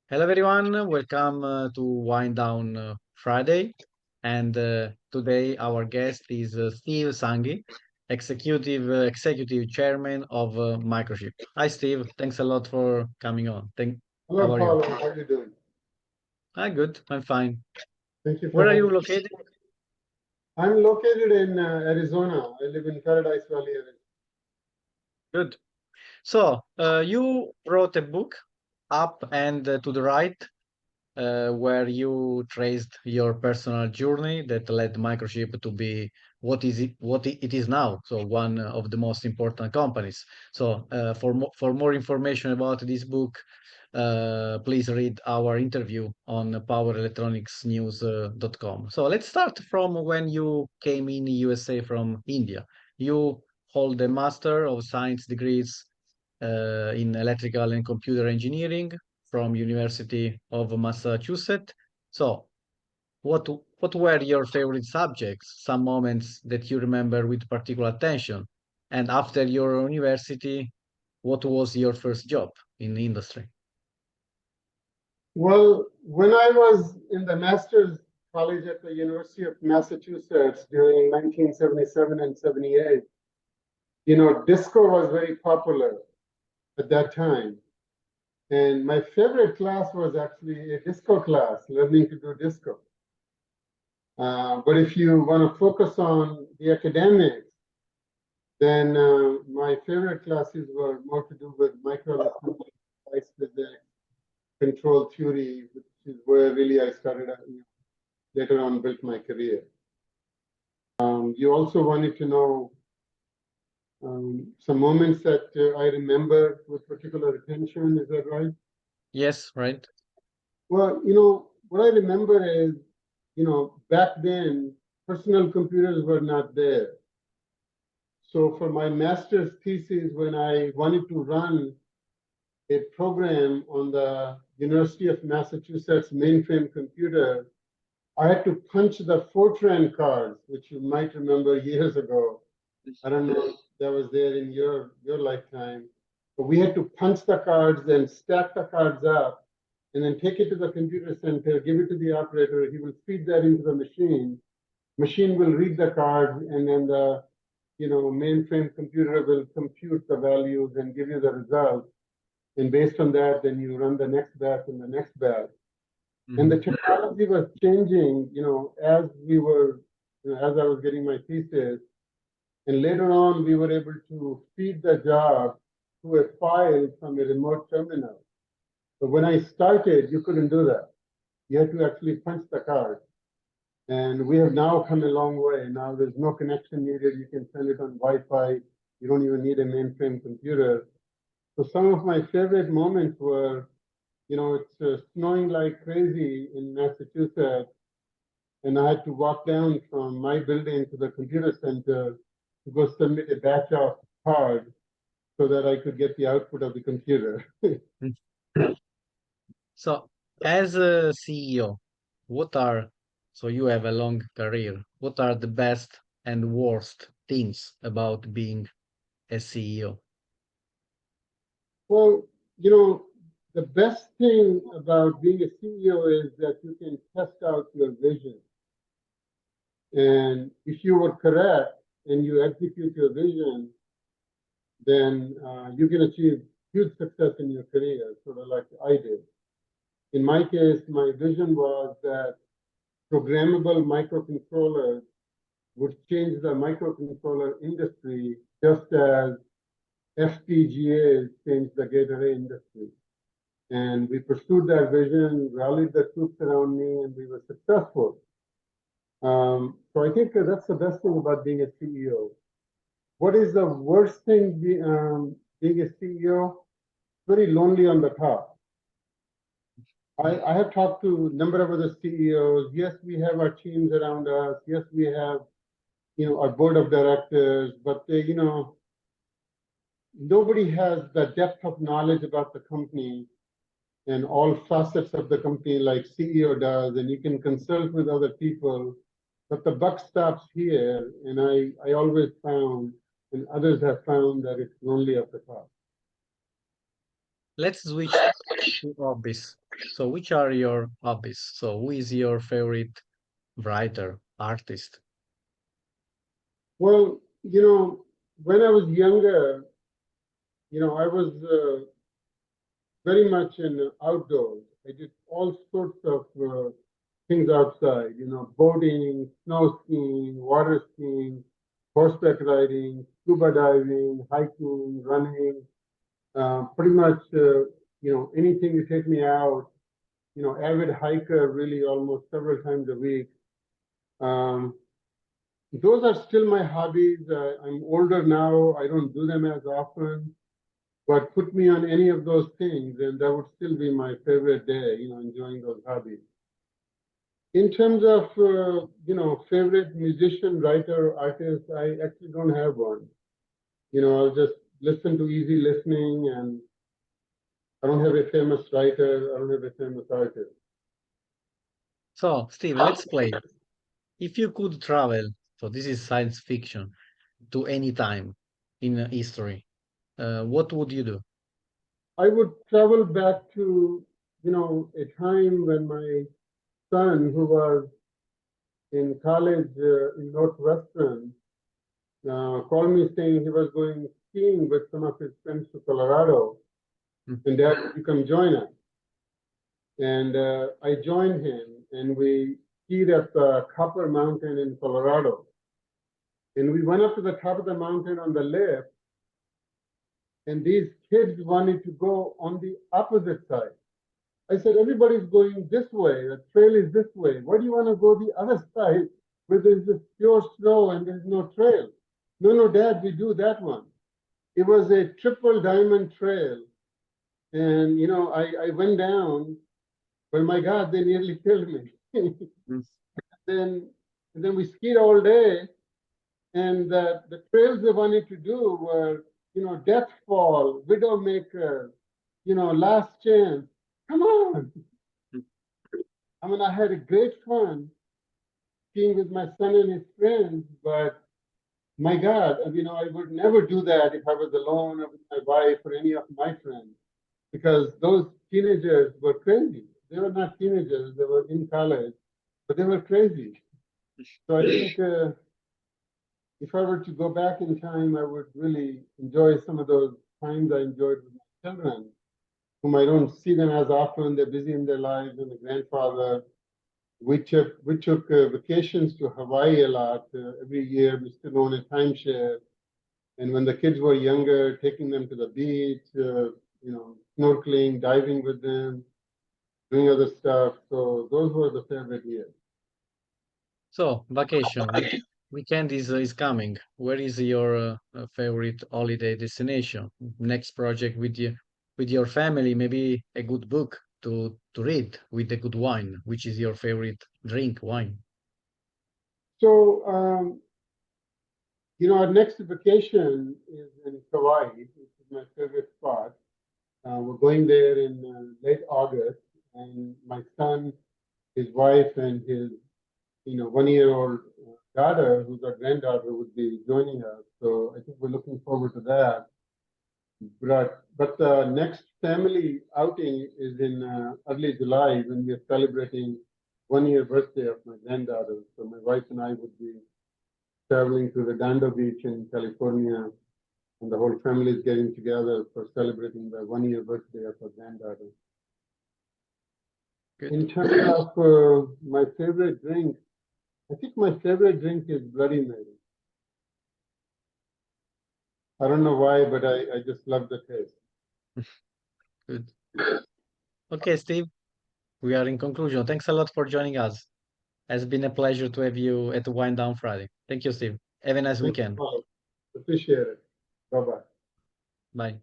Hello, everyone. Welcome to Wind Down Friday. And today our guest is Steve Sanghi, executive chairman of Microchip. Hi, Steve. Thanks a lot for coming on. How Hello, are you? Paolo. How are you doing? Hi, good. I'm fine. Thank you for Where are having you me. located? I'm located in Arizona. I live in Paradise Valley, Arizona. Good. So you wrote a book, Up and to the Right, where you traced your personal journey that led Microchip to be what it is now. So one of the most important companies. So for more information about this book, please read our interview on powerelectronicsnews.com. So let's start from when you came in USA from India. You hold a Master of Science degrees in electrical and computer engineering from University of Massachusetts. So, what were your favorite subjects? Some moments that you remember with particular attention? And after your university, what was your first job in the industry? Well, when I was in the master's college at the University of Massachusetts during 1977 and 78, disco was very popular at that time. And my favorite class was actually a disco class, learning to do disco. But if you want to focus on the academics, then my favorite classes were more to do with microelectronics, device physics, control theory, which is where really I started later on built my career. You also wanted to know some moments that I remember with particular attention. Is that right? Yes, right. Well, what I remember is, back then, personal computers were not there. So for my master's thesis, when I wanted to run a program on the University of Massachusetts mainframe computer, I had to punch the Fortran cards, which you might remember years ago. I don't know if that was there in your lifetime, but we had to punch the cards and stack the cards up and then take it to the computer center, give it to the operator. He will feed that into the machine. Machine will read the cards, and then the mainframe computer will compute the values and give you the results. And based on that, then you run the next batch and the next batch. And the Mhm. technology was changing, as we were, as I was getting my thesis. And later on, we were able to feed the job to a file from a remote terminal. But when I started, you couldn't do that. You had to actually punch the card. And we have now come a long way. Now there's no connection needed. You can send it on Wi-Fi. You don't even need a mainframe computer. So some of my favorite moments were, it's snowing like crazy in Massachusetts, and I had to walk down from my building to the computer center to go submit a batch of cards so that I could get the output of the computer. So, as a CEO, what are, so you have a long career, what are the best and worst things about being a CEO? Well, the best thing about being a CEO is that you can test out your vision. And if you were correct and you execute your vision, then you can achieve huge success in your career, sort of like I did. In my case, my vision was that programmable microcontrollers would change the microcontroller industry just as FPGAs changed the gate array industry. And we pursued that vision, rallied the troops around me, and we were successful. So I think that's the best thing about being a CEO. What is the worst thing being a CEO? Very lonely on the top. I have talked to a number of other CEOs. Yes, we have our teams around us. Yes, we have, our board of directors, but nobody has the depth of knowledge about the company and all facets of the company like CEO does, and you can consult with other people, but the buck stops here. And I always found, and others have found, that it's lonely at the top. Let's switch to hobbies. So which are your hobbies? So who is your favorite writer, artist? Well, when I was younger, I was very much in outdoors. I did all sorts of things outside, boating, snow skiing, water skiing, horseback riding, scuba diving, hiking, running, pretty much, anything to take me out, avid hiker really almost several times a week. Um, those are still my hobbies. I'm older now. I don't do them as often, but put me on any of those things, and that would still be my favorite day, enjoying those hobbies. In terms of, favorite musician, writer, artist, I actually don't have one. I'll just listen to easy listening, and I don't have a famous writer. I don't have a famous artist. So, Steve, let's play. If you could travel, so this is science fiction, to any time in history, what would you do? I would travel back to, a time when my son, who was in college in Northwestern, called me saying he was going skiing with some of his friends to Colorado, Mm. and Dad, you come join us. And I joined him, and we skied up Copper Mountain in Colorado. And we went up to the top of the mountain on the lift, and these kids wanted to go on the opposite side. I said, everybody's going this way. The trail is this way. Why do you want to go the other side where there's just pure snow and there's no trail? No, no, Dad, we do that one. It was a triple diamond trail. And, I went down, but my God, they nearly killed me. Mm. then, and then we skied all day. And the trails they wanted to do were, Death Fall, Widowmaker, Last Chance. Come on. I mean, I had a great fun skiing with my son and his friends, but my God, I would never do that if I was alone or with my wife or any of my friends, because those teenagers were crazy. They were not teenagers, they were in college, but they were crazy. So I think if I were to go back in time, I would really enjoy some of those times I enjoyed with my children, whom I don't see them as often. They're busy in their lives, and the grandfather. We took vacations to Hawaii a lot every year. We still own a timeshare, and when the kids were younger, taking them to the beach, snorkeling, diving with them, doing other stuff. So those were the favorite years. So, vacation, weekend is coming. Where is your favorite holiday destination? Next project with your family, maybe a good book to read with a good wine. Which is your favorite drink, wine? So our next vacation is in Hawaii, which is my favorite spot. We're going there in late August, and my son, his wife, and his 1-year-old daughter, who's our granddaughter, would be joining us. So I think we're looking forward to that. But the next family outing is in early July when we are celebrating 1-year birthday of my granddaughter. So my wife and I would be traveling to Redondo Beach in California, and the whole family is getting together for celebrating the 1-year birthday of our granddaughter. Good. In terms of my favorite drink, I think my favorite drink is Bloody Mary. I don't know why, but I just love the taste. Good. Okay, Steve, we are in conclusion. Thanks a lot for joining us. It's been a pleasure to have you at the Wind Down Friday. Thank you, Steve. Have a nice Thank you, weekend. Paul. Appreciate it. Bye bye. Bye.